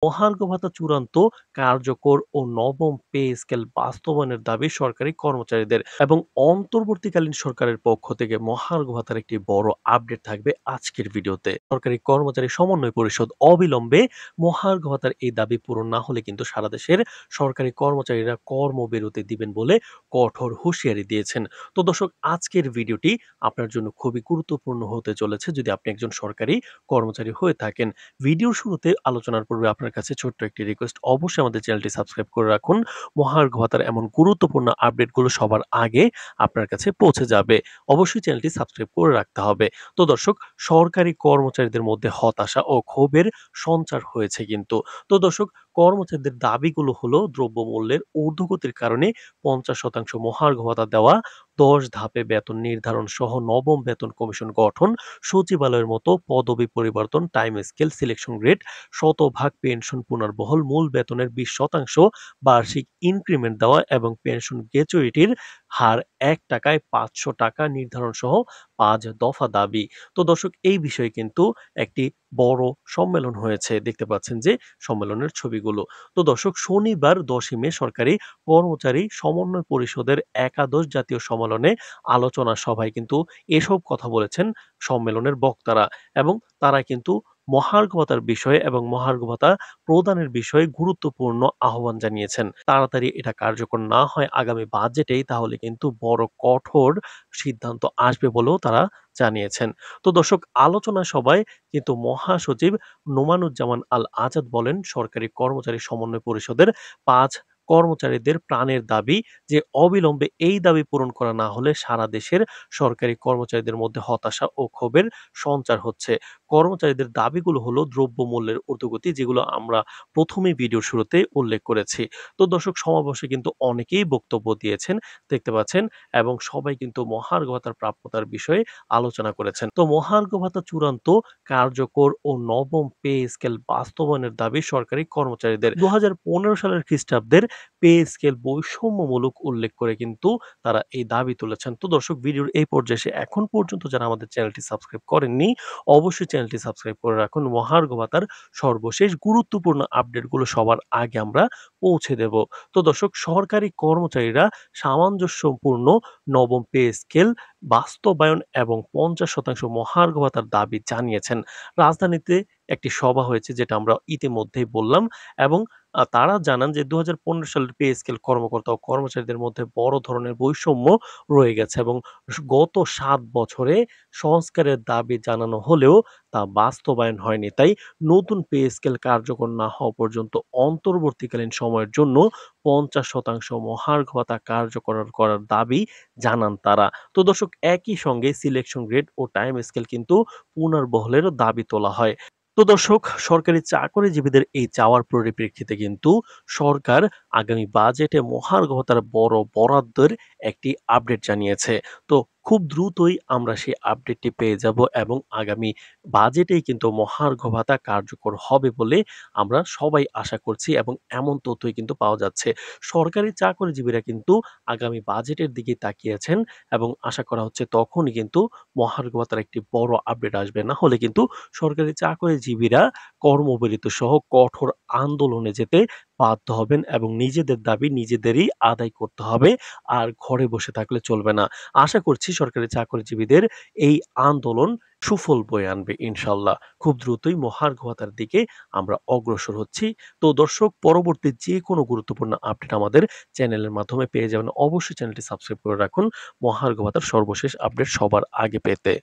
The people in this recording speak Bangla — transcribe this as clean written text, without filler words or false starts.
মহার্ঘ ভাতা চূড়ান্ত, কার্যকর ও নবম পে স্কেল বাস্তবায়নের দাবি সরকারি কর্মচারীদের এবং অন্তর্বর্তীকালীন সরকারের পক্ষ থেকে মহার্ঘ ভাতার একটি বড় আপডেট থাকবে আজকের ভিডিওতে। সরকারি কর্মচারী সমন্বয় পরিষদ অবিলম্বে মহার্ঘ ভাতার এই দাবি পূরণ না হলে কিন্তু সারা দেশের সরকারি কর্মচারীরা কর্মবিরতি দিবেন বলে কঠোর হুঁশিয়ারি দিয়েছেন। তো দর্শক, আজকের ভিডিওটি আপনার জন্য খুবই গুরুত্বপূর্ণ হতে চলেছে যদি আপনি একজন সরকারি কর্মচারী হয়ে থাকেন। ভিডিওর শুরুতে আলোচনার পূর্বে আপনার কাছে ছোট্ট একটি রিকোয়েস্ট, অবশ্যই আমাদের চ্যানেলটি সাবস্ক্রাইব করে রাখুন। মহার্ঘ ভাতার এমন গুরুত্বপূর্ণ আপডেটগুলো সবার আগে আপনার কাছে পৌঁছে যাবে। অবশ্যই চ্যানেলটি সাবস্ক্রাইব করে রাখতে হবে। তো দর্শক, সরকারি কর্মচারীদের মধ্যে হতাশা ও ক্ষোভের সঞ্চার হয়েছে কিন্তু। তো দর্শক, কর্মচারীদের দাবিগুলো হলো দ্রব্যমূল্যের ঊর্ধ্বগতির কারণে ৫০% মহার্ঘ ভাতা দেওয়া, ১০ ধাপে বেতন নির্ধারণ সহ নবম বেতন কমিশন গঠন, সচিবালয়ের মতো পদবি পরিবর্তন, টাইম স্কেল, সিলেকশন গ্রেড, শতভাগ পেনশন পুনর্বহাল, মূল বেতনের ২০% বার্ষিক ইনক্রিমেন্ট দেওয়া এবং পেনশন গ্র্যাচুইটির হার ৳১ ৳৫০০ নির্ধারণ সহ ৫ দফা দাবি। তো দর্শক, এই বিষয়ে কিন্তু একটি বড় সম্মেলন হয়েছে। দেখতে পাচ্ছেন যে সম্মেলনের ছবিগুলো। তো দর্শক, শনিবার ১০ই মে সরকারি কর্মচারী সমন্বয় পরিষদের একাদশ জাতীয় সম্মেলনে আলোচনা সভায় কিন্তু এসব কথা বলেছেন সম্মেলনের বক্তারা এবং তারা কিন্তু মহার্ঘ ভাতার বিষয়ে এবং মহার্ঘ ভাতা প্রদানের বিষয়ে গুরুত্বপূর্ণ আহ্বান জানিয়েছেন। তাড়াতাড়ি এটা কার্যকর না হয় আগামী বাজেটেই তাহলে কিন্তু বড় কঠোর সিদ্ধান্ত আসবে বলেও তারা জানিয়েছেন। তো দর্শক, আলোচনা সভায় কিন্তু মহাসচিব নোমানুজ্জামান আল আজাদ বলেন, সরকারি কর্মচারী সমন্বয় পরিষদের ৫ কর্মচারীদের প্রাণের দাবি যে অবিলম্বে এই দাবি পূরণ করা না হলে সারা দেশের সরকারি কর্মচারীদের মধ্যে হতাশা ও ক্ষোভের সঞ্চার হচ্ছে। কর্মচারীদের দাবিগুলো হলো দ্রব্যমূল্যের ঊর্ধ্বগতি, যেগুলো আমরা প্রথমেই ভিডিওর শুরুতে উল্লেখ করেছি। তো দর্শক, সমাবেশে কিন্তু অনেকেই বক্তব্য দিয়েছেন দেখতে পাচ্ছেন এবং সবাই কিন্তু মহার্ঘ ভাতার প্রাপ্যতার বিষয়ে আলোচনা করেছেন। তো মহার্ঘ ভাতা চূড়ান্ত, কার্যকর ও নবম পে স্কেল বাস্তবায়নের দাবি সরকারি কর্মচারীদের। ২০১৫ সালের খ্রিস্টাব্দের পে স্কেল বৈষম্যমূলক উল্লেখ করে কিন্তু তারা এই দাবি তুলেছেন। তো দর্শক, ভিডিওর এই পর্যায়ে এসে এখন পর্যন্ত যারা আমাদের চ্যানেলটি সাবস্ক্রাইব করেননি, অবশ্যই চ্যানেলটি সাবস্ক্রাইব করে রাখুন। মহার্ঘ ভাতার সর্বশেষ গুরুত্বপূর্ণ আপডেটগুলো সবার আগে আমরা পৌঁছে দেব। তো দর্শক, সরকারি কর্মচারীরা সামঞ্জস্যপূর্ণ নবম পে স্কেল বাস্তবায়ন এবং ৫০% মহার্ঘ ভাতার দাবি জানিয়েছেন। রাজধানীতে একটি সভা হয়েছে যেটা আমরা ইতিমধ্যেই বললাম এবং তারা জানান যে ২০১৫ সালের পে স্কেল কর্মকর্তা ও কর্মচারীদের মধ্যে বড় ধরনের বৈষম্য রয়ে গেছে এবং গত ৭ বছরে সংস্কারের দাবি জানানো হলেও তা বাস্তবায়ন হয়নি। তাই নতুন পে স্কেল কার্যকর না হওয়া পর্যন্ত অন্তর্বর্তীকালীন সময়ের জন্য ৫০% মহার্ঘ ভাতা কার্যকর করার দাবি জানান তারা। তো দর্শক, একই সঙ্গে সিলেকশন গ্রেড ও টাইম স্কেল কিন্তু পুনর্বহালেরও দাবি তোলা হয়। তো দর্শক, সরকারি চাকরিজীবীদের এই চাওয়ার পরিপ্রেক্ষিতে কিন্তু সরকার আগামী বাজেটে মহার্ঘ ভাতার বড় বরাদ্দের একটি আপডেট জানিয়েছে। তো খুব দ্রুতই আমরা সেই আপডেটটি পেয়ে যাব এবং আগামী বাজেটেই কিন্তু মহার্ঘ ভাতা কার্যকর হবে বলে আমরা সবাই আশা করছি এবং এমন তথ্যই কিন্তু পাওয়া যাচ্ছে। সরকারি চাকরিজীবীরা কিন্তু আগামী বাজেটের দিকে তাকিয়েছেন এবং আশা করা হচ্ছে তখনই কিন্তু মহার্ঘ ভাতার একটি বড় আপডেট আসবে। না হলে কিন্তু সরকারি চাকরিজীবীরা কর্মবিরতি সহ কঠোর আন্দোলনে যেতে বাধ্য হবেন এবং নিজেদের দাবি নিজেদেরই আদায় করতে হবে। আর ঘরে বসে থাকলে চলবে না। আশা করছি সরকারি চাকরিজীবীদের এই আন্দোলন সুফল বয়ে আনবে ইনশাআল্লাহ। খুব দ্রুতই মহার্ঘ ভাতার দিকে আমরা অগ্রসর হচ্ছি। তো দর্শক, পরবর্তী যেকোনো গুরুত্বপূর্ণ আপডেট আমাদের চ্যানেলের মাধ্যমে পেয়ে যাবেন। অবশ্যই চ্যানেলটি সাবস্ক্রাইব করে রাখুন মহার্ঘ ভাতার সর্বশেষ আপডেট সবার আগে পেতে।